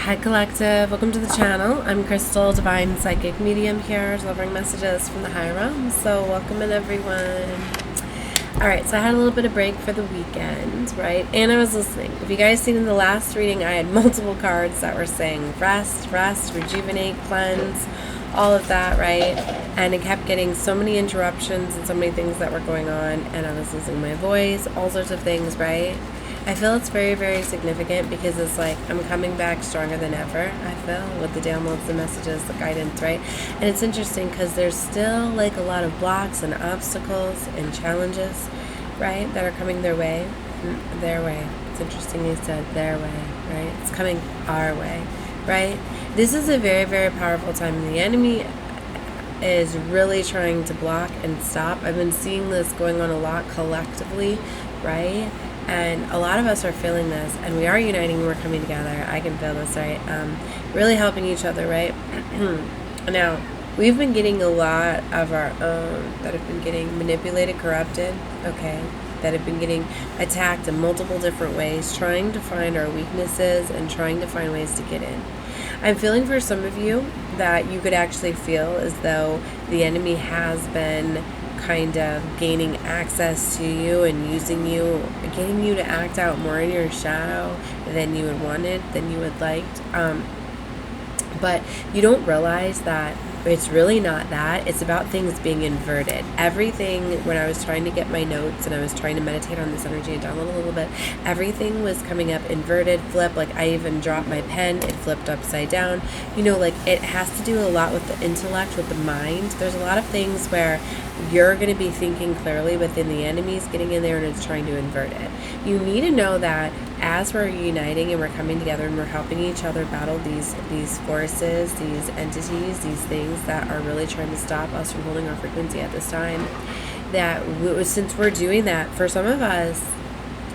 Hi Collective, welcome to the channel. I'm Crystal, Divine Psychic Medium here, delivering messages from the higher realms. So welcome in everyone. Alright, so I had a little bit of break for the weekend, right? And I was listening. If you guys seen in the last reading, I had multiple cards that were saying rest, rejuvenate, cleanse, all of that, right? And it kept getting so many interruptions and so many things that were going on, and I was losing my voice, all sorts of things, right? I feel it's very, very significant because it's like I'm coming back stronger than ever, I feel, with the downloads, the messages, the guidance, right? And it's interesting because there's still like a lot of blocks and obstacles and challenges, right, that are coming their way. Their way. It's interesting you said their way, right? It's coming our way, right? This is a very, very powerful time, and the enemy is really trying to block and stop. I've been seeing this going on a lot collectively, right? And a lot of us are feeling this, and we are uniting, we're coming together. I can feel this, right? Really helping each other, right? Now, we've been getting a lot of our own that have been getting manipulated, corrupted, okay? That have been getting attacked in multiple different ways, trying to find our weaknesses and trying to find ways to get in. I'm feeling for some of you that you could actually feel as though the enemy has been kind of gaining access to you and using you, getting you to act out more in your shadow than you had wanted, than you had liked. But you don't realize that it's really not that. It's about things being inverted. Everything, when I was trying to get my notes and I was trying to meditate on this energy and download a little bit, everything was coming up inverted, flip. Like I even dropped my pen, it flipped upside down. You know, like it has to do a lot with the intellect, with the mind. There's a lot of things where you're going to be thinking clearly, but then the enemy's getting in there and it's trying to invert it. You need to know that as we're uniting and we're coming together and we're helping each other battle these forces, these entities, these things that are really trying to stop us from holding our frequency at this time, that since we're doing that, for some of us,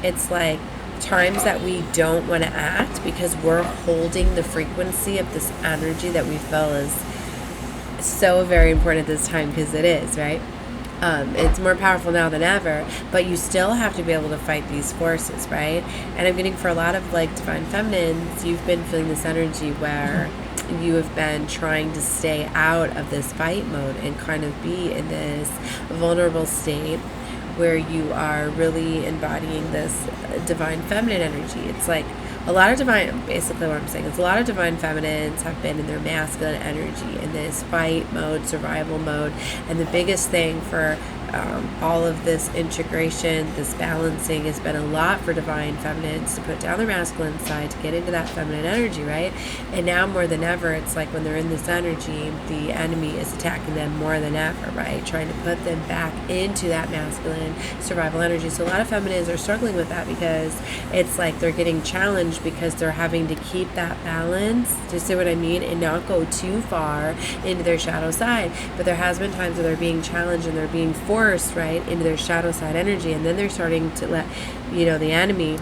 it's like times that we don't want to act because we're holding the frequency of this energy that we feel is so very important at this time, because it is, right? It's more powerful now than ever, but you still have to be able to fight these forces, right? And I'm getting for a lot of like divine feminines, you've been feeling this energy where you have been trying to stay out of this fight mode and kind of be in this vulnerable state where you are really embodying this divine feminine energy. It's like a lot of divine, basically what I'm saying is a lot of divine feminines have been in their masculine energy, in this fight mode, survival mode. And the biggest thing for all of this integration, this balancing, has been a lot for divine feminines to put down their masculine side, to get into that feminine energy, right? And now more than ever, it's like when they're in this energy, the enemy is attacking them more than ever, right? Trying to put them back into that masculine survival energy. So a lot of feminines are struggling with that because it's like they're getting challenged because they're having to keep that balance, do you see what I mean? And not go too far into their shadow side. But there has been times where they're being challenged and they're being forced, right, into their shadow side energy, and then they're starting to let, you know, the enemy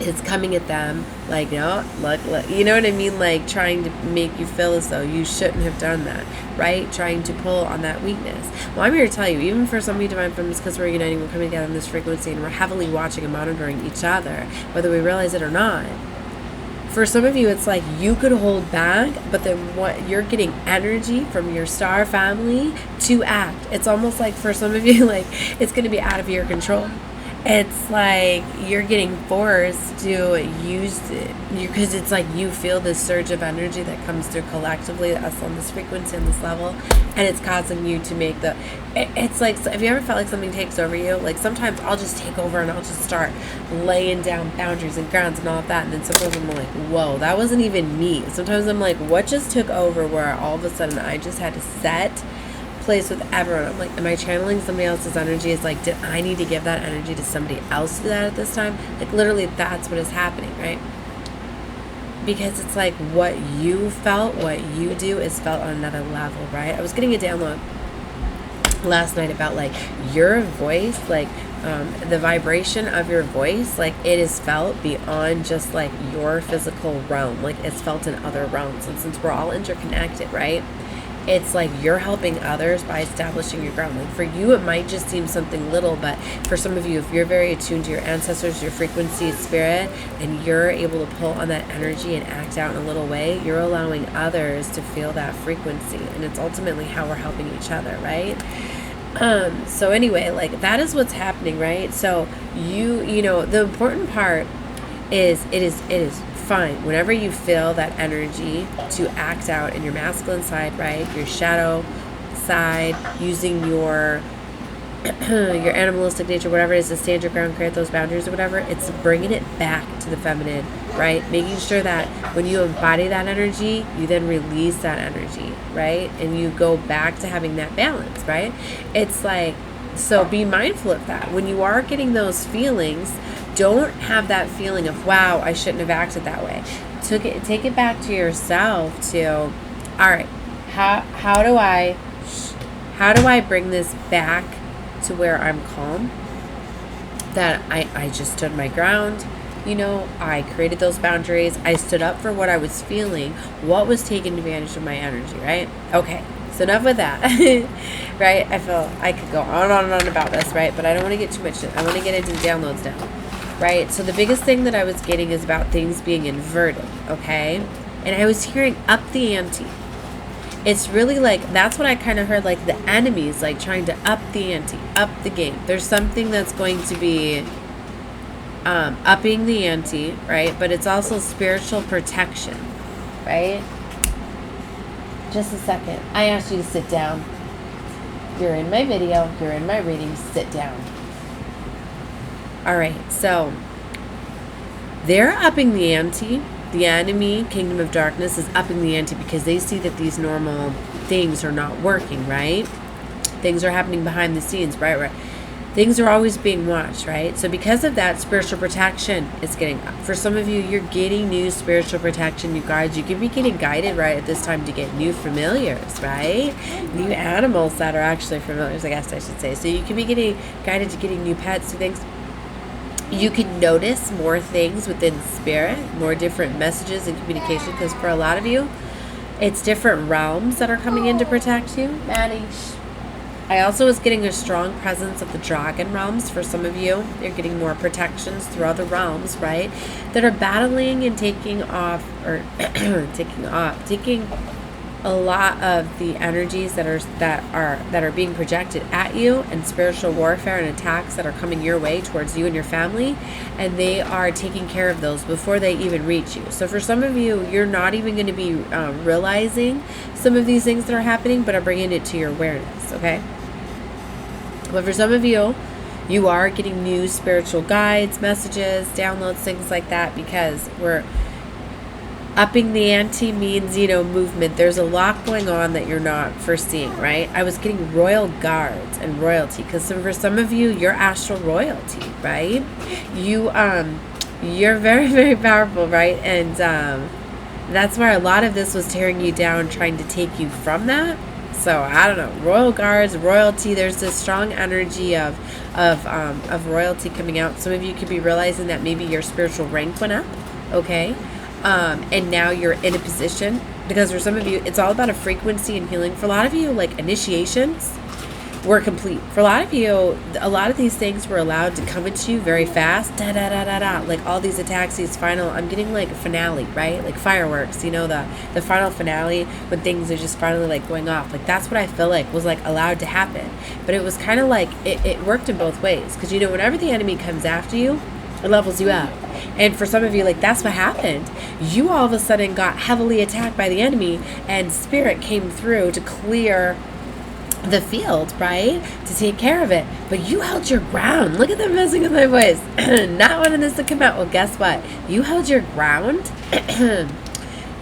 is coming at them like, no, look, you know what I mean, like trying to make you feel as though you shouldn't have done that, right? Trying to pull on that weakness. Well, I'm here to tell you, even for some of you divine feminines, because we're uniting, we're coming together in this frequency, and we're heavily watching and monitoring each other, whether we realize it or not. For some of you, it's like you could hold back, but then what, you're getting energy from your star family to act. It's almost like for some of you, like it's going to be out of your control. It's like you're getting forced to use it because it's like you feel this surge of energy that comes through collectively, us on this frequency, on this level, and it's causing you to make the, it's like, have you ever felt like something takes over you? Like sometimes I'll just take over and I'll just start laying down boundaries and grounds and all of that, and then sometimes I'm like, whoa, that wasn't even me. Sometimes I'm like, what just took over, where all of a sudden I just had to set place with everyone. I'm like, am I channeling somebody else's energy? It's like, did I need to give that energy to somebody else to do that at this time? Like literally that's what is happening, right? Because it's like what you felt, what you do is felt on another level, right? I was getting a download last night about like your voice, like the vibration of your voice, like it is felt beyond just like your physical realm, like it's felt in other realms. And since we're all interconnected, right? it's like you're helping others by establishing your ground. Like for you, it might just seem something little, but for some of you, if you're very attuned to your ancestors, your frequency, spirit, and you're able to pull on that energy and act out in a little way, you're allowing others to feel that frequency. And it's ultimately how we're helping each other, right? So anyway, like that is what's happening, right? So you know, the important part is it is fine whenever you feel that energy to act out in your masculine side, right? Your shadow side, using your your animalistic nature, whatever it is, to stand your ground, create those boundaries or whatever. It's bringing it back to the feminine, right? Making sure that when you embody that energy, you then release that energy, right? And you go back to having that balance, right? It's like, so be mindful of that. When you are getting those feelings, don't have that feeling of, wow, I shouldn't have acted that way. Take it back to yourself to, all right, how do I bring this back to where I'm calm? That I just stood my ground. You know, I created those boundaries. I stood up for what I was feeling, what was taking advantage of my energy, right? Okay, so enough with that, right? I feel I could go on and on about this, right? But I don't want to get too much. I want to get into the downloads now. Right, so the biggest thing that I was getting is about things being inverted, okay? And I was hearing up the ante. It's really like, that's what I kind of heard, like the enemies, like trying to up the ante, up the game. There's something that's going to be upping the ante, right? But it's also spiritual protection, right? Just a second. I asked you to sit down. You're in my video. You're in my reading. Sit down. All right, so they're upping the ante. The enemy, Kingdom of Darkness, is upping the ante because they see that these normal things are not working, right? Things are happening behind the scenes, right? Things are always being watched, right? So because of that, spiritual protection is getting up. For some of you, you're getting new spiritual protection, you guys. You can be getting guided right at this time to get new familiars, right? New animals that are actually familiars, I guess I should say. So you can be getting guided to getting new pets, new things. You can notice more things within spirit, more different messages and communication, because for a lot of you, it's different realms that are coming in to protect you. Maddie. I also was getting a strong presence of the dragon realms. For some of you, you're getting more protections through other realms, right? That are battling and taking off, or taking a lot of the energies that are being projected at you, and spiritual warfare and attacks that are coming your way towards you and your family, and they are taking care of those before they even reach you. So for some of you, you're not even going to be realizing some of these things that are happening, but are bringing it to your awareness, okay? But for some of you, you are getting new spiritual guides, messages, downloads, things like that, because we're upping the ante means, you know, movement. There's a lot going on that you're not foreseeing, right? I was getting royal guards and royalty, because for some of you, you're astral royalty, right? You're very, very powerful, right? And that's where a lot of this was tearing you down, trying to take you from that. So I don't know, royal guards, royalty. There's this strong energy of royalty coming out. Some of you could be realizing that maybe your spiritual rank went up, okay? And now you're in a position, because for some of you, it's all about a frequency and healing. For a lot of you, like initiations were complete. For a lot of you, a lot of these things were allowed to come into you very fast. Like all these attacks, these final, I'm getting like a finale, right? Like fireworks, you know, the final finale when things are just finally like going off. Like that's what I feel like was like allowed to happen. But it was kind of like, it worked in both ways. Because, you know, whenever the enemy comes after you, it levels you up. And for some of you, like that's what happened. You all of a sudden got heavily attacked by the enemy, and spirit came through to clear the field, right? To take care of it. But you held your ground. Look at them messing with my voice. Not wanting this to come out. Well, guess what? You held your ground.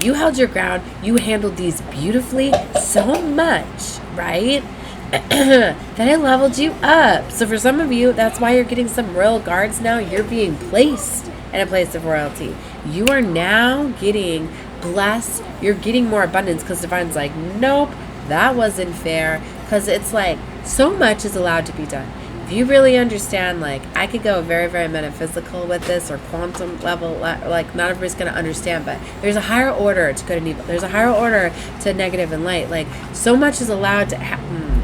You held your ground. You handled these beautifully so much, right? That I leveled you up. So for some of you, that's why you're getting some royal guards now. You're being placed in a place of royalty. You are now getting blessed. You're getting more abundance, because Divine's like, nope, that wasn't fair. Because it's like, so much is allowed to be done. If you really understand, like, I could go very, very metaphysical with this, or quantum level, like, not everybody's going to understand, but there's a higher order to good and evil. There's a higher order to negative and light. Like, so much is allowed to happen.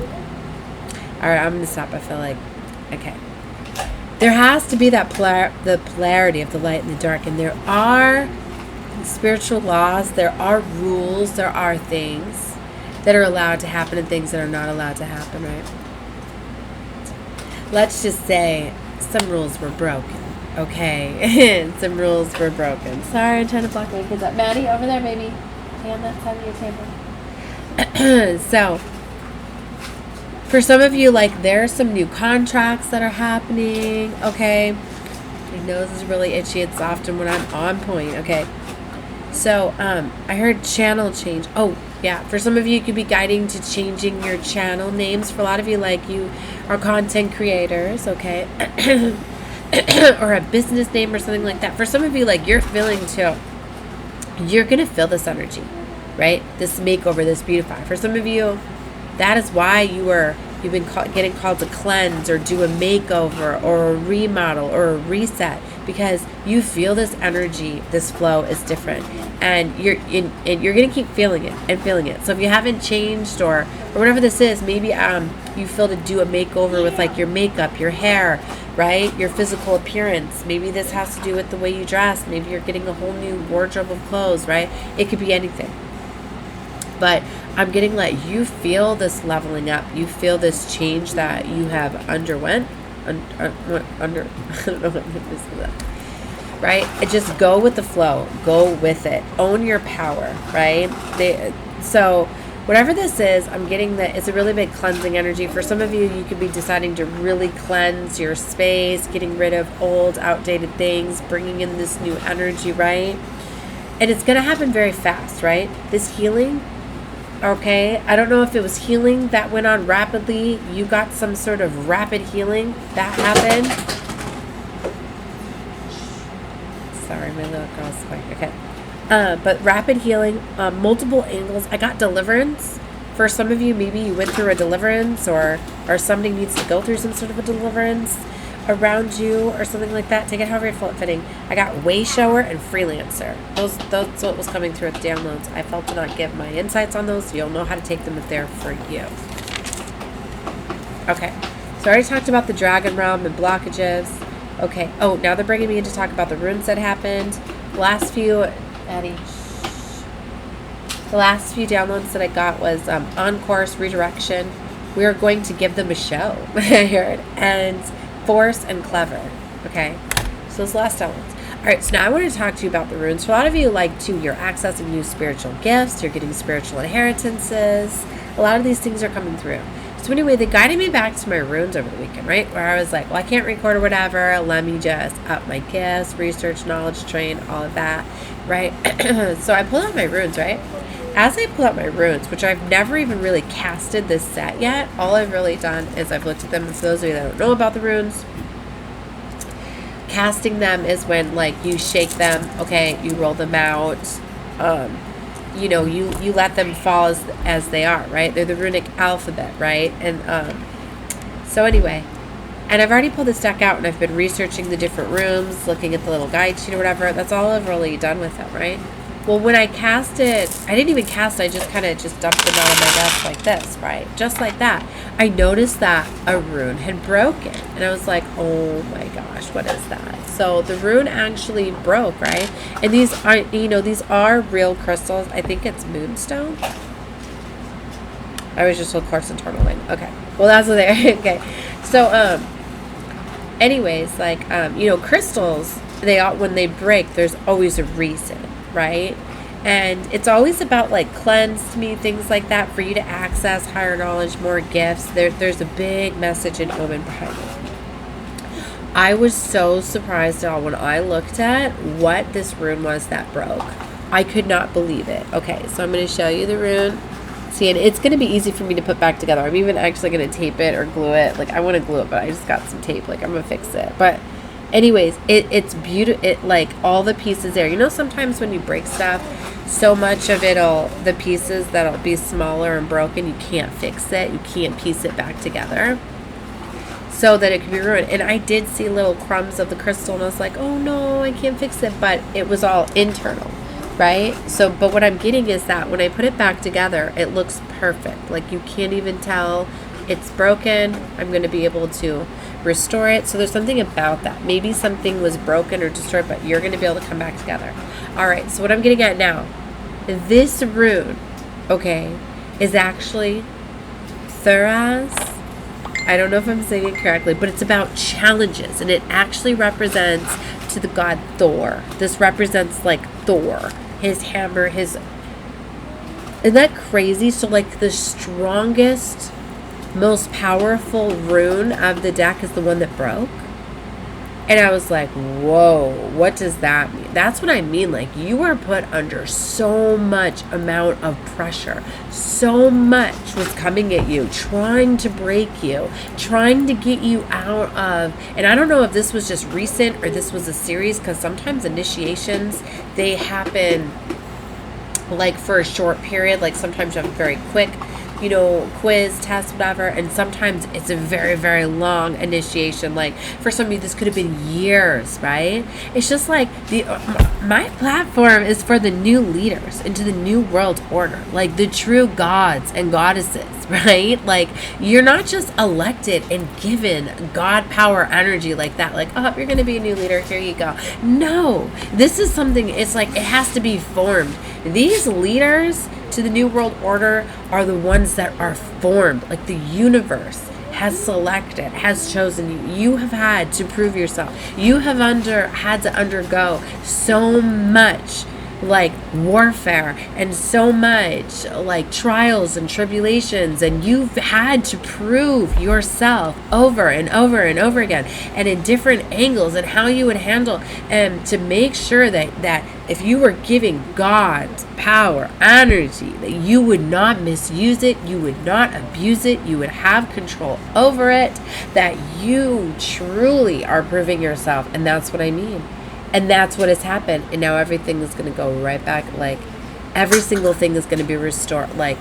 All right, I'm going to stop. I feel like, okay. There has to be that the polarity of the light and the dark, and there are spiritual laws, there are rules, there are things that are allowed to happen and things that are not allowed to happen, right? Let's just say some rules were broken, okay? Some rules were broken. Sorry, I'm trying to block my kids up. Maddie, over there, baby. Stay on that side of your table. So, for some of you, like, there are some new contracts that are happening, okay? My nose is really itchy. It's often when I'm on point, okay? So, I heard channel change. Oh, yeah. For some of you, it could be guiding to changing your channel names. For a lot of you, like, you are content creators, okay? Or a business name or something like that. For some of you, like, you're feeling too. You're going to feel this energy, right? This makeover, this beautify. For some of you, that is why you've been getting called to cleanse or do a makeover or a remodel or a reset, because you feel this energy, this flow is different, and you're gonna keep feeling it and feeling it. So if you haven't changed or whatever this is, maybe you feel to do a makeover with, like, your makeup, your hair, right, your physical appearance. Maybe this has to do with the way you dress. Maybe you're getting a whole new wardrobe of clothes, right? It could be anything. But I'm getting, like, you feel this leveling up. You feel this change that you have underwent. I don't know what this is. Right? Just go with the flow. Go with it. Own your power, right? So whatever this is, I'm getting that it's a really big cleansing energy. For some of you, you could be deciding to really cleanse your space, getting rid of old, outdated things, bringing in this new energy, right? And it's going to happen very fast, right? This healing. Okay, I don't know if it was healing that went on rapidly. You got some sort of rapid healing that happened. Sorry, my little girl's fine. Okay. But rapid healing, multiple angles. I got deliverance. For some of you, maybe you went through a deliverance, or somebody needs to go through some sort of a deliverance around you or something like that. Take it however you feel it fitting. I got way shower and freelancer. That's what was coming through with downloads. I felt to not give my insights on those, so you'll know how to take them if they're for you. Okay, so I already talked about the dragon realm and blockages. Okay, oh, now they're bringing me in to talk about the runes that happened. The last few downloads that I got was on course, redirection. We are going to give them a show, I heard, and force and clever. Okay, so those last elements. All right, so now I want to talk to you about the runes. For a lot of you, like, too, you're accessing new spiritual gifts, you're getting spiritual inheritances. A lot of these things are coming through. So anyway, they guided me back to my runes over the weekend, right? Where I was like, well, I can't record or whatever. Let me just up my gifts, research, knowledge, train, all of that, right? So I pulled out my runes, right? As I pull out my runes, which I've never even really casted this set yet, all I've really done is I've looked at them. And for those of you that don't know about the runes, casting them is when, like, you shake them, okay, you roll them out, you know, you let them fall as they are, right? They're the runic alphabet, right? And so anyway, and I've already pulled this deck out, and I've been researching the different rooms, looking at the little guide sheet or whatever. That's all I've really done with them, right? Well, when I cast it, I didn't even cast it. I just kind of just dumped them out of my desk like this, right? Just like that. I noticed that a rune had broken. And I was like, oh my gosh, what is that? So the rune actually broke, right? And these are, you know, these are real crystals. I think it's moonstone. I was just told quartz and tourmaline. Okay. Well, that's there. Okay. So, anyways, like, you know, crystals, when they break, there's always a reason. Right? And it's always about, like, cleanse to me, things like that, for you to access higher knowledge, more gifts. There's a big message and omen behind it. I was so surprised when I looked at what this rune was that broke. I could not believe it. Okay, so I'm going to show you the rune. See, and it's going to be easy for me to put back together. I'm even actually going to tape it or glue it. Like, I want to glue it, but I just got some tape. Like, I'm going to fix it. But anyways, it's beautiful. It, like, all the pieces there. You know, sometimes when you break stuff, so much of the pieces that'll be smaller and broken, you can't fix it. You can't piece it back together. so that it could be ruined. And I did see little crumbs of the crystal, and I was like, oh no, I can't fix it. But it was all internal, right? So, but what I'm getting is that when I put it back together, it looks perfect. Like you can't even tell it's broken. I'm going to be able to restore it. So there's something about that. Maybe something was broken or destroyed, but you're going to be able to come back together. All right. So what I'm getting at now, this rune, okay, is actually Thuras. I don't know if I'm saying it correctly, but it's about challenges, and it actually represents to the god Thor. This represents like Thor, his hammer, his... Isn't that crazy? So like the strongest, most powerful rune of the deck is the one that broke. And I was like, whoa, what does that mean? That's what I mean. Like, you are put under so much amount of pressure. So much was coming at you, trying to break you, trying to get you out of... And I don't know if this was just recent or this was a series, because sometimes initiations, they happen like for a short period. Like sometimes you have very quick, you know, quiz, test, whatever. And sometimes it's a very, very long initiation. Like for some of you, this could have been years, right? It's just like my platform is for the new leaders into the new world order, like the true gods and goddesses, right? Like you're not just elected and given God power energy like that. Like, oh, you're going to be a new leader. Here you go. No, this is something, it's like, it has to be formed. These leaders to the new world order are the ones that are formed. Like the universe has selected, has chosen you. You have had to prove yourself. You have had to undergo so much like warfare and so much like trials and tribulations, and you've had to prove yourself over and over and over again, and in different angles, and how you would handle, and to make sure that if you were giving God's power, energy, that you would not misuse it, you would not abuse it, you would have control over it, that you truly are proving yourself. And that's what I mean. And that's what has happened. And now everything is going to go right back. Like every single thing is going to be restored. Like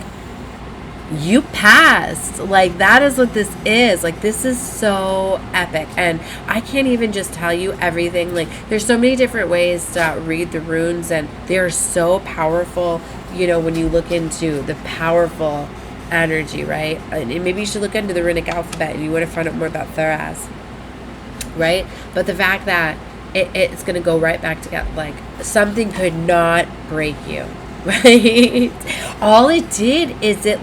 you passed. Like that is what this is. Like this is so epic. And I can't even just tell you everything. Like there's so many different ways to read the runes, and they're so powerful. You know, when you look into the powerful energy, right? And maybe you should look into the runic alphabet, and you would have found out more about Thuras, right? But the fact that it's going to go right back together. Like something could not break you, right? All it did is it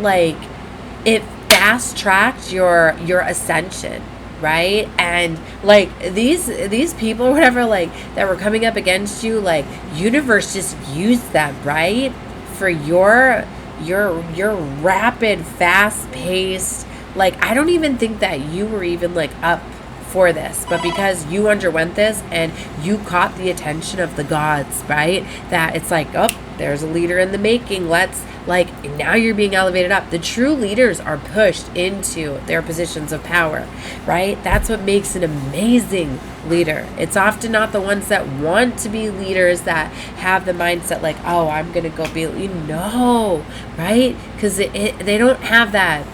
fast tracked your ascension, right? And like these people or whatever, like that were coming up against you, like universe just used them, right? For your rapid, fast paced, like I don't even think that you were even like up for this, but because you underwent this and you caught the attention of the gods, right? That it's like, oh, there's a leader in the making. Let's like, now you're being elevated up. The true leaders are pushed into their positions of power, right? That's what makes an amazing leader. It's often not the ones that want to be leaders that have the mindset like, oh, I'm going to go be, right? Because they don't have that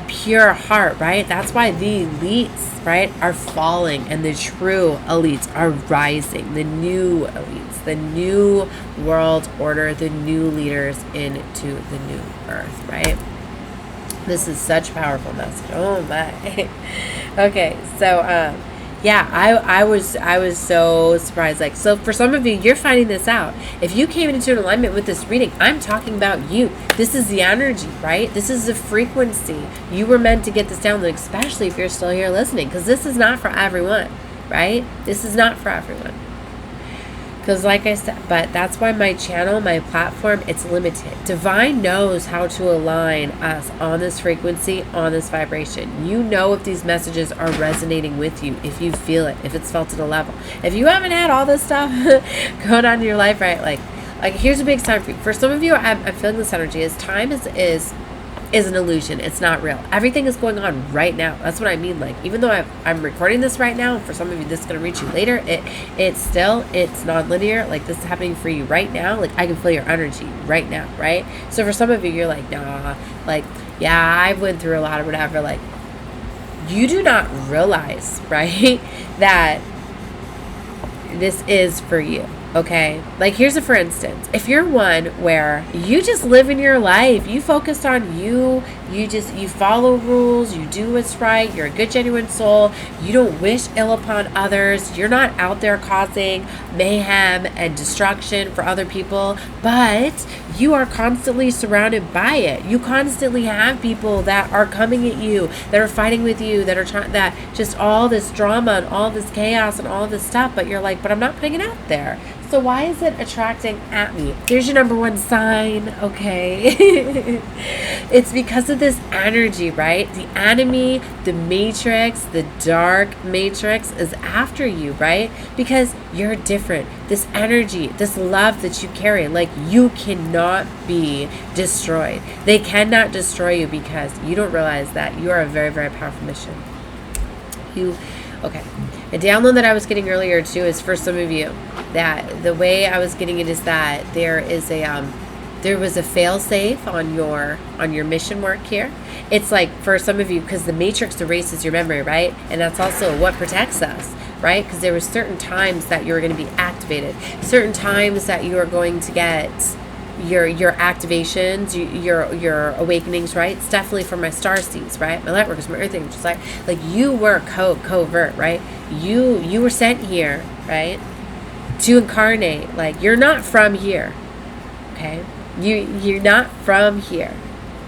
pure heart, right? That's why the elites, right, are falling, and the true elites are rising. The new elites, the new world order, the new leaders into the new earth, right? This is such a powerful message. Oh my. Okay, so yeah, I was so surprised. Like, so for some of you, you're finding this out. If you came into an alignment with this reading, I'm talking about you. This is the energy, right? This is the frequency. You were meant to get this down, especially if you're still here listening, because this is not for everyone, right? This is not for everyone. Because like I said, but that's why my channel, my platform, it's limited. Divine knows how to align us on this frequency, on this vibration. You know if these messages are resonating with you, if you feel it, if it's felt at a level. If you haven't had all this stuff going on in your life, right? Like here's a big sign for you. For some of you, I'm feeling this energy. Is time is an illusion. It's not real. Everything is going on right now. That's what I mean. Like, even though I'm recording this right now, for some of you this is going to reach you later, it's non-linear. Like, this is happening for you right now. Like, I can feel your energy right now, right? So for some of you, you're like, nah, like, yeah, I went through a lot of whatever, like, you do not realize, right, that this is for you. Okay, like here's a for instance. If you're one where you just live in your life, you focus on you follow rules, you do what's right, you're a good, genuine soul, you don't wish ill upon others, you're not out there causing mayhem and destruction for other people, but you are constantly surrounded by it. You constantly have people that are coming at you, that are fighting with you, that are trying, that just all this drama and all this chaos and all this stuff, but you're like, but I'm not putting it out there. So why is it attracting at me? There's your number one sign, okay? It's because of this energy, right? The enemy, the matrix, the dark matrix is after you, right? Because you're different. This energy, this love that you carry, like you cannot be destroyed. They cannot destroy you because you don't realize that you are a very, very powerful mission. Okay. A download that I was getting earlier too is for some of you that the way I was getting it is that there was a fail safe on your mission work here. It's like for some of you, because the matrix erases your memory, right? And that's also what protects us, right? Because there were certain times that you're going to be activated, certain times that you are going to get your activations, your awakenings, right? It's definitely for my starseeds, right? My light workers, my earth angels, like you were covert, right? You were sent here, right, to incarnate. Like you're not from here, okay? You're not from here.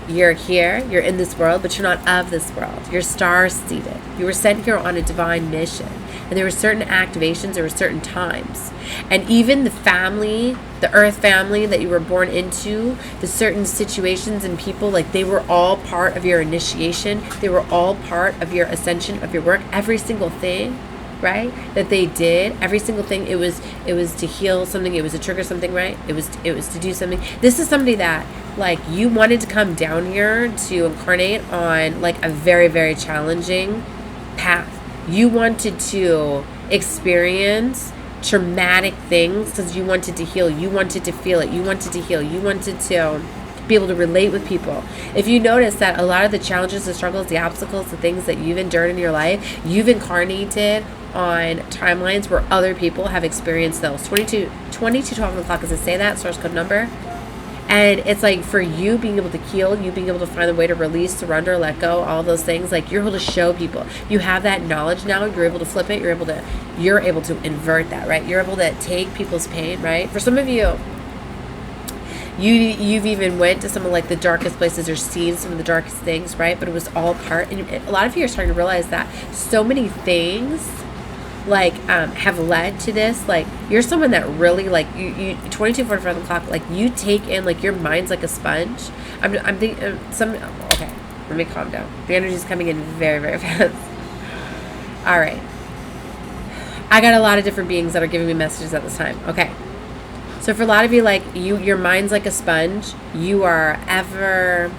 You're here, you're in this world, but you're not of this world. You're star-seeded. You were sent here on a divine mission. And there were certain activations, there were certain times. And even the family, the earth family that you were born into, the certain situations and people, like they were all part of your initiation. They were all part of your ascension, of your work. Every single thing, right, that they did, every single thing, it was to heal something, it was to trigger something, right? It was to do something. This is somebody that, like, you wanted to come down here to incarnate on, like, a very, very challenging path. You wanted to experience traumatic things because you wanted to heal. You wanted to feel it. You wanted to heal. You wanted to be able to relate with people. If you notice that a lot of the challenges, the struggles, the obstacles, the things that you've endured in your life, you've incarnated on timelines where other people have experienced those. 22 12 o'clock, does it say that? Source code number? And it's like for you being able to heal, you being able to find a way to release, surrender, let go, all those things, like you're able to show people. You have that knowledge now, you're able to flip it, you're able to invert that, right? You're able to take people's pain, right? For some of you, you've even went to some of like the darkest places or seen some of the darkest things, right? But it was all part, and a lot of you are starting to realize that so many things like have led to this. Like you're someone that really like you 22:45 o'clock, like you take in, like your mind's like a sponge. I'm thinking okay, let me calm down. The energy's coming in very, very fast. All right, I got a lot of different beings that are giving me messages at this time. Okay, so for a lot of you, like your mind's like a sponge. You are ever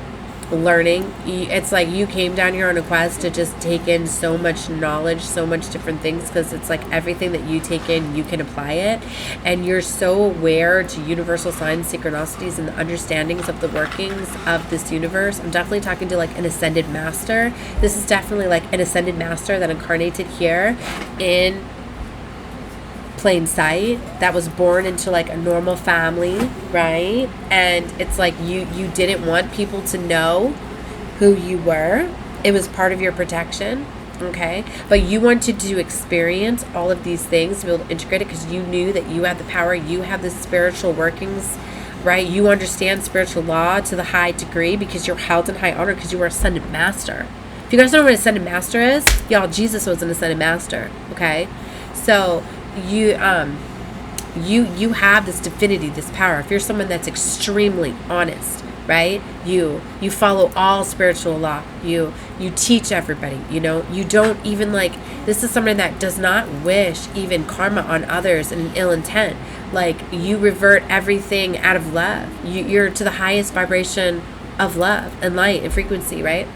learning. It's like you came down here on a quest to just take in so much knowledge, so much different things, because it's like everything that you take in, you can apply it, and you're so aware to universal signs, synchronicities, and the understandings of the workings of this universe. I'm definitely talking to like an ascended master. This is definitely like an ascended master that incarnated here in plain sight, that was born into like a normal family, right? And it's like you didn't want people to know who you were. It was part of your protection, okay? But you wanted to experience all of these things to be able to integrate it because you knew that you had the power, you have the spiritual workings, right? You understand spiritual law to the high degree because you're held in high honor because you were ascended master. If you guys don't know what an ascended master is, y'all, Jesus was an ascended master, okay? So you have this divinity, this power. If you're someone that's extremely honest, right? You follow all spiritual law. You teach everybody, you know. You don't even like, this is someone that does not wish even karma on others in an ill intent. Like you revert everything out of love. You're to the highest vibration of love and light and frequency, right?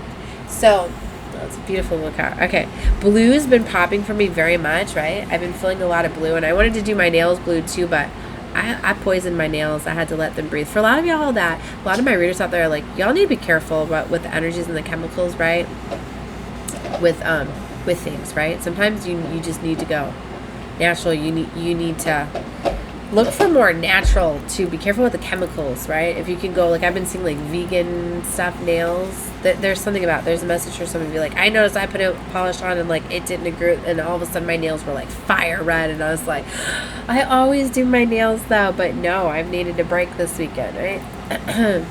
So it's a beautiful little car. Okay, blue has been popping for me very much, right? I've been feeling a lot of blue, and I wanted to do my nails blue too, but I poisoned my nails. I had to let them breathe. For a lot of y'all, a lot of my readers out there are like, y'all need to be careful about with the energies and the chemicals, right? with things, right? Sometimes you just need to go natural. You need to look for more natural too. Be careful with the chemicals, right? If you can go, like, I've been seeing like vegan stuff, nails. There's something about, there's a message for some of you. Like, I noticed I put a polish on and like it didn't agree, and all of a sudden my nails were like fire red, and I was like, I always do my nails though, but no, I've needed a break this weekend, right?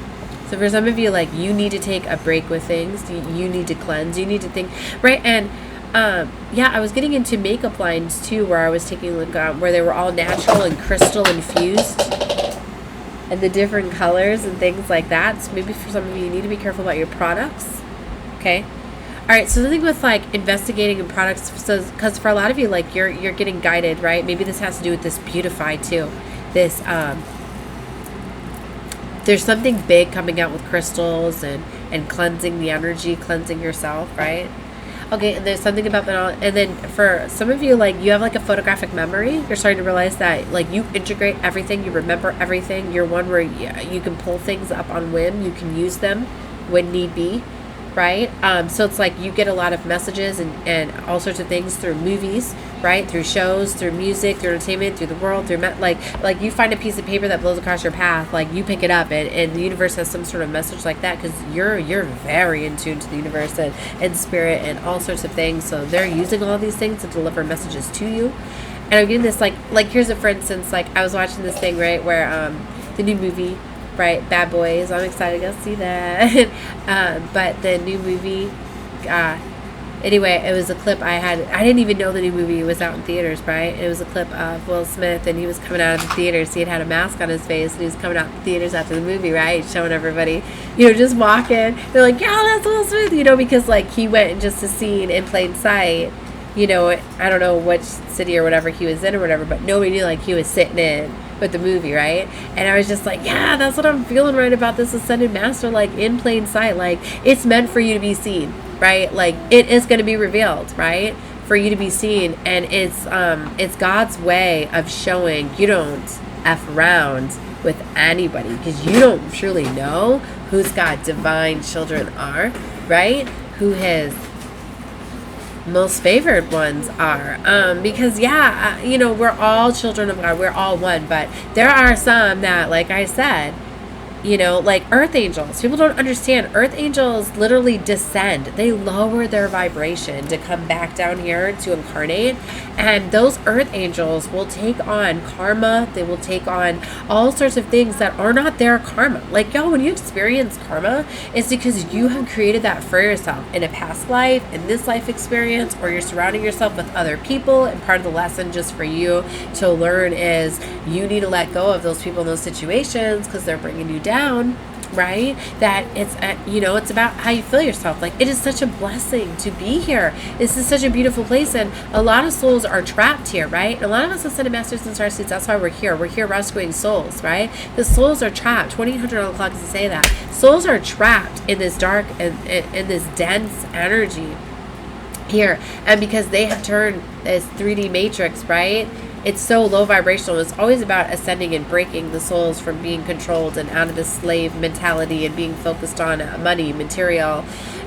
So for some of you, like, you need to take a break with things. You need to cleanse. You need to think, right? And yeah, I was getting into makeup lines too, where I was taking like where they were all natural and crystal infused, and the different colors and things like that. So maybe for some of you, you need to be careful about your products. Okay. All right. So the thing with like investigating in products, so because for a lot of you, like you're getting guided, right? Maybe this has to do with this beautify too. This there's something big coming out with crystals and cleansing the energy, cleansing yourself, right? Okay, and there's something about that. And then for some of you, like, you have like a photographic memory. You're starting to realize that, like, you integrate everything, you remember everything. You're one where you can pull things up on whim. You can use them when need be, right? So it's like you get a lot of messages and all sorts of things through movies, right? Through shows, through music, through entertainment, through the world, through like you find a piece of paper that blows across your path, like you pick it up, and the universe has some sort of message like that, because you're very in tune to the universe and spirit and all sorts of things. So they're using all these things to deliver messages to you. And I'm getting this like here's a, for instance, like I was watching this thing, right, where the new movie, right, Bad Boys. I'm excited to go see that. But the new movie, anyway, it was a clip I didn't even know the new movie was out in theaters, right? It was a clip of Will Smith, and he was coming out of the theaters. He had a mask on his face, and he was coming out of the theaters after the movie, right? Showing everybody, just walking. They're like, yeah, that's Will Smith, because like he went just a scene in plain sight. I don't know which city or whatever he was in or whatever, but nobody knew like he was sitting in with the movie, right? And I was just like, yeah, that's what I'm feeling right about this Ascended Master, like in plain sight. Like, it's meant for you to be seen, right? Like, it is going to be revealed, right? For you to be seen. And it's God's way of showing you don't F around with anybody, because you don't truly know whose God divine children are, right? Who his most favored ones are, because we're all children of God, we're all one, but there are some that, like I said, like earth angels. People don't understand. Earth angels literally descend. They lower their vibration to come back down here to incarnate. And those earth angels will take on karma. They will take on all sorts of things that are not their karma. Like, when you experience karma, it's because you have created that for yourself in a past life, in this life experience, or you're surrounding yourself with other people. And part of the lesson just for you to learn is you need to let go of those people in those situations, because they're bringing you down, right? That it's it's about how you feel yourself. Like, it is such a blessing to be here. This is such a beautiful place, and a lot of souls are trapped here, right? And a lot of us Ascended Masters and Starseeds, that's why we're here. We're here rescuing souls, right? The souls are trapped. 2800 on the clock to say that souls are trapped in this dark and in this dense energy here, and because they have turned this 3D matrix, right? It's so low vibrational. It's always about ascending and breaking the souls from being controlled and out of the slave mentality and being focused on money, material,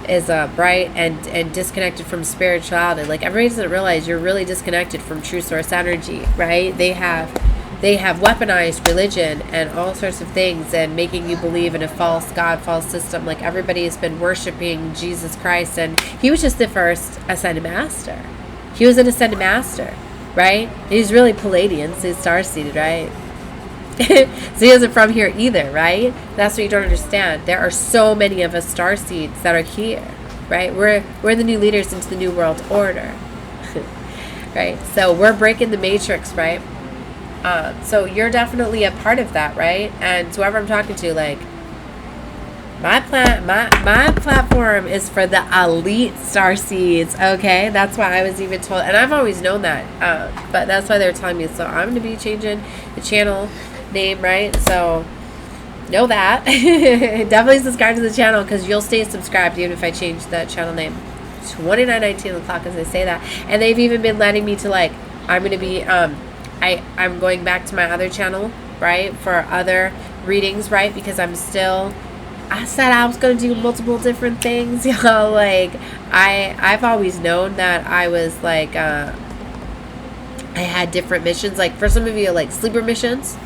is bright and disconnected from spirituality. Like, everybody doesn't realize you're really disconnected from true source energy, right? They have weaponized religion and all sorts of things, and making you believe in a false God, false system. Like, everybody has been worshiping Jesus Christ, and he was just the first Ascended Master. He was an Ascended Master, right? He's really Palladian, so he's star-seeded, right? So he isn't from here either, right? That's what you don't understand. There are so many of us star-seeds that are here, right? We're the new leaders into the new world order, right? So we're breaking the matrix, right? So you're definitely a part of that, right? And whoever I'm talking to, like, my platform is for the elite starseeds, okay? That's why I was even told, and I've always known that, but that's why they were telling me. So I'm going to be changing the channel name, right? So know that. Definitely subscribe to the channel, because you'll stay subscribed even if I change the channel name. 29:19 on the clock as I say that. And they've even been letting me to, like, I'm going to be, I'm going back to my other channel, right, for other readings, right, because I'm still I said I was going to do multiple different things. Like I've always known that I was like, I had different missions. Like for some of you, like sleeper missions.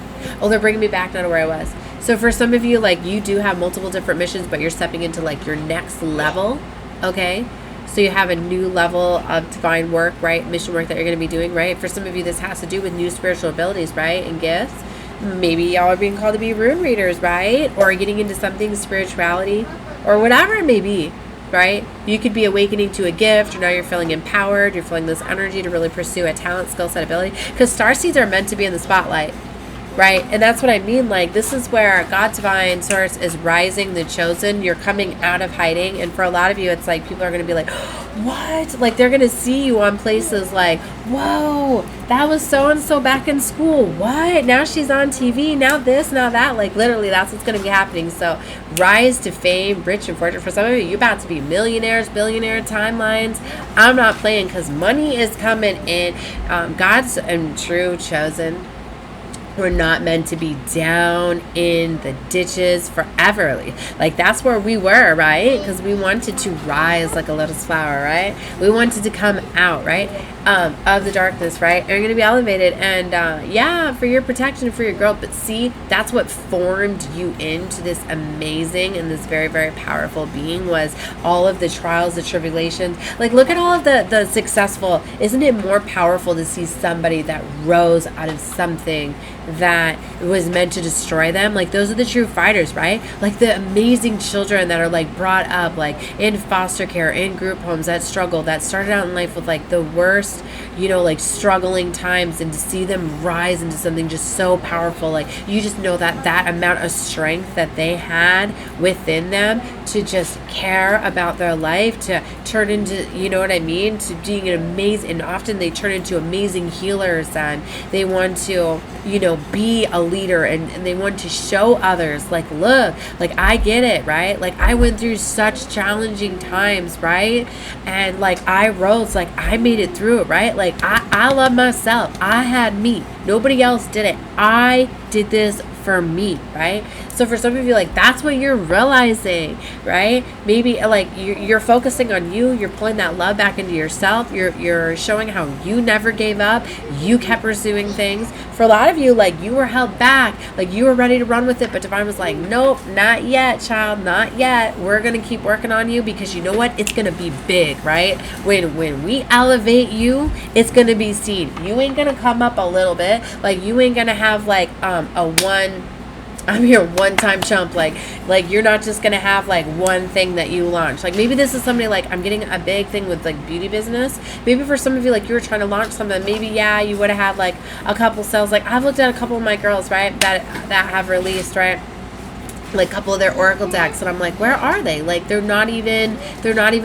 Oh, they're bringing me back now to where I was. So for some of you, like you do have multiple different missions, but you're stepping into like your next level. Okay. So you have a new level of divine work, right? Mission work that you're going to be doing, right? For some of you, this has to do with new spiritual abilities, right? And gifts. Maybe y'all are being called to be rune readers, right? Or getting into something, spirituality, or whatever it may be, right? You could be awakening to a gift, or now you're feeling empowered. You're feeling this energy to really pursue a talent, skill set, ability. Because starseeds are meant to be in the spotlight. Right? And that's what I mean. Like, this is where God's divine source is rising the chosen. You're coming out of hiding. And for a lot of you, it's like people are going to be like, what? Like, they're going to see you on places like, whoa, that was so-and-so back in school. What? Now she's on TV. Now this, now that. Like, literally, that's what's going to be happening. So, rise to fame, rich and fortune. For some of you, you're about to be millionaires, billionaire timelines. I'm not playing because money is coming in. God's and true chosen. We're not meant to be down in the ditches forever. Like that's where we were, right? Because we wanted to rise like a lotus flower, right? We wanted to come out, right? Of the darkness, right? And you're going to be elevated. And yeah, for your protection, for your growth. But see, that's what formed you into this amazing and this very, very powerful being, was all of the trials, the tribulations. Like, look at all of the successful. Isn't it more powerful to see somebody that rose out of something that was meant to destroy them? Like, those are the true fighters, right? Like the amazing children that are like brought up like in foster care, in group homes, that struggle, that started out in life with like the worst, like struggling times, and to see them rise into something just so powerful. Like, you just know that amount of strength that they had within them to just care about their life, to turn into, you know what I mean, to being an amazing, and often they turn into amazing healers, and they want to, be a leader, and they want to show others, like, look, like, I get it, right? Like, I went through such challenging times, right? And like, I rose, like, I made it through it, right? Like, I love myself. I had me. Nobody else did it. I did this for me, right? So for some of you, like, that's what you're realizing, right? Maybe like you're focusing on you, you're pulling that love back into yourself, you're showing how you never gave up, you kept pursuing things. For a lot of you, like, you were held back, like you were ready to run with it, but divine was like, nope, not yet, child, not yet. We're gonna keep working on you, because you know what, it's gonna be big, right? When we elevate you, it's gonna be seen. You ain't gonna come up a little bit, like, you ain't gonna have like I'm here one-time chump, like you're not just gonna have like one thing that you launch. Like, maybe this is somebody, like, I'm getting a big thing with like beauty business. Maybe for some of you, like, you were trying to launch something, maybe, yeah, you would have had like a couple sales. Like, I've looked at a couple of my girls, right, that have released, right, like a couple of their oracle decks, and I'm like, where are they? Like, they're not even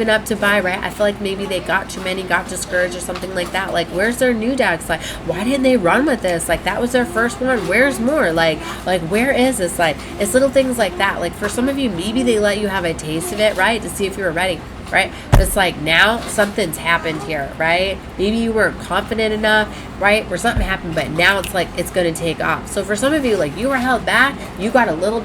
up to buy, right? I feel like maybe they got too many, got discouraged or something like that. Like, where's their new decks? Like, why didn't they run with this? Like, that was their first one. Where's more? Like where is this? Like, it's little things like that. Like, for some of you, maybe they let you have a taste of it, right, to see if you were ready, right? But it's like, now something's happened here, right? Maybe you weren't confident enough, right, where something happened, but now it's like, it's going to take off. So for some of you, like, you were held back, you got a little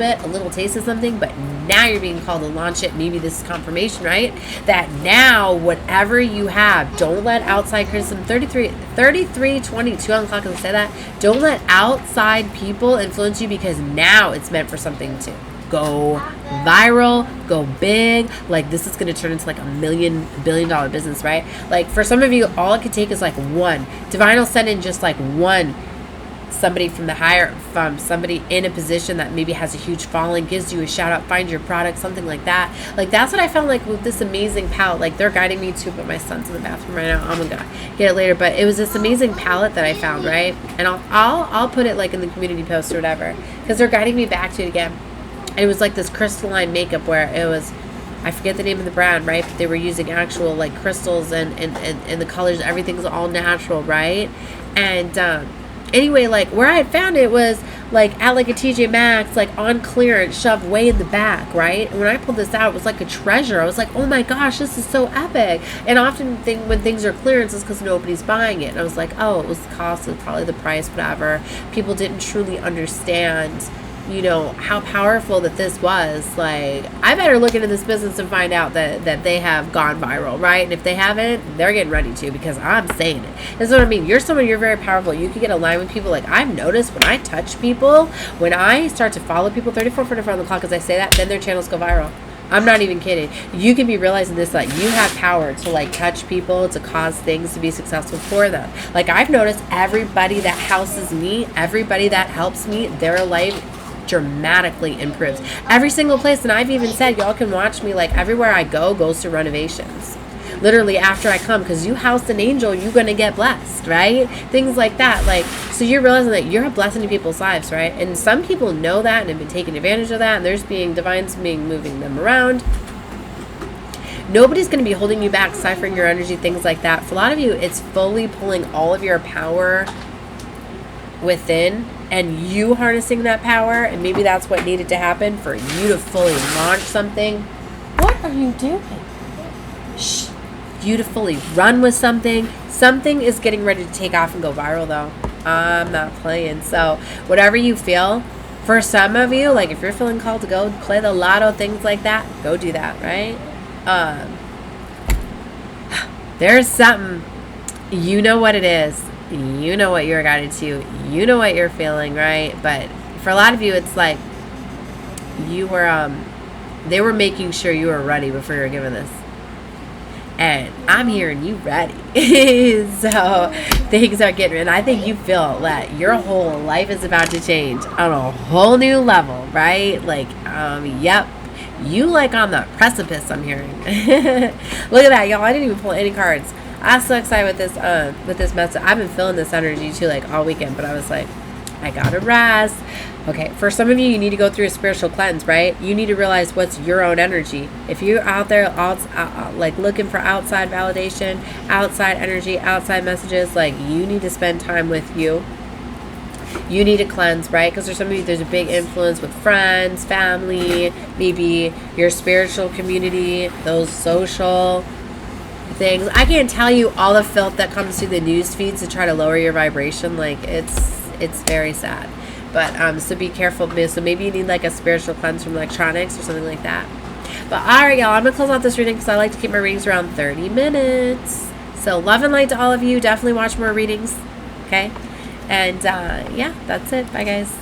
taste of something, but now you're being called to launch it. Maybe this is confirmation, right, that now whatever you have, don't let outside criticism, 33:22 on the clock, can say that, don't let outside people influence you, because now it's meant for something to go viral, go big. Like, this is going to turn into like $1 billion business, right? Like, for some of you, all it could take is like one. Divine will send in just like one, somebody from somebody in a position that maybe has a huge following, gives you a shout out, find your product, something like that. Like, that's what I found, like, with this amazing palette. Like, they're guiding me to, but my son's in the bathroom right now. I'm gonna get it later. But it was this amazing palette that I found, right? And I'll put it like in the community post or whatever, because they're guiding me back to it again. And it was like this crystalline makeup where it was, I forget the name of the brand, right? But they were using actual like crystals and the colors, everything's all natural, right? And anyway, like, where I had found it was like at like a TJ Maxx, like on clearance, shoved way in the back, right? And when I pulled this out, it was like a treasure. I was like, oh my gosh, this is so epic. And often when things are clearance, it's because nobody's buying it. And I was like, oh, it was the cost, it was probably the price, whatever. People didn't truly understand you know, how powerful that this was. Like, I better look into this business and find out that they have gone viral, right? And if they haven't, they're getting ready to, because I'm saying it. That's what I mean. You're someone, you're very powerful. You can get aligned with people. Like, I've noticed when I touch people, when I start to follow people, 34 on the clock, as I say that, then their channels go viral. I'm not even kidding. You can be realizing this, like, you have power to, like, touch people, to cause things to be successful for them. Like, I've noticed everybody that houses me, everybody that helps me, their life dramatically improves. Every single place, and I've even said, y'all can watch me, like, everywhere I go goes to renovations. Literally after I come, because you house an angel, you're going to get blessed, right? Things like that. Like, so you're realizing that you're a blessing to people's lives, right? And some people know that and have been taking advantage of that, and there's divine's moving them around. Nobody's going to be holding you back, ciphering your energy, things like that. For a lot of you, it's fully pulling all of your power within and you harnessing that power, and maybe that's what needed to happen for you to fully launch something. What are you doing? Shh. You to fully run with something. Something is getting ready to take off and go viral, though. I'm not playing. So whatever you feel, for some of you, like if you're feeling called to go play the lotto, things like that, go do that, right? There's something, you know what it is. You know what you're guided to. You know what you're feeling, right? But for a lot of you, it's like you were, they were making sure you were ready before you were given this. And I'm here and you ready. So things are getting, and I think you feel that your whole life is about to change on a whole new level, right? Like, yep. You like on the precipice, I'm hearing. Look at that, y'all. I didn't even pull any cards. I'm so excited with this message. I've been feeling this energy too, like all weekend, but I was like, I gotta rest. Okay, for some of you, you need to go through a spiritual cleanse, right? You need to realize what's your own energy. If you're out there like looking for outside validation, outside energy, outside messages, like you need to spend time with you. You need to cleanse, right? Because there's some of you, there's a big influence with friends, family, maybe your spiritual community, those social things. I can't tell you all the filth that comes through the news feeds to try to lower your vibration. Like it's very sad. But so be careful. So maybe you need like a spiritual cleanse from electronics or something like that. But all right, y'all, I'm gonna close out this reading because I like to keep my readings around 30 minutes. So love and light to all of you. Definitely watch more readings. Okay. And yeah, that's it. Bye, guys.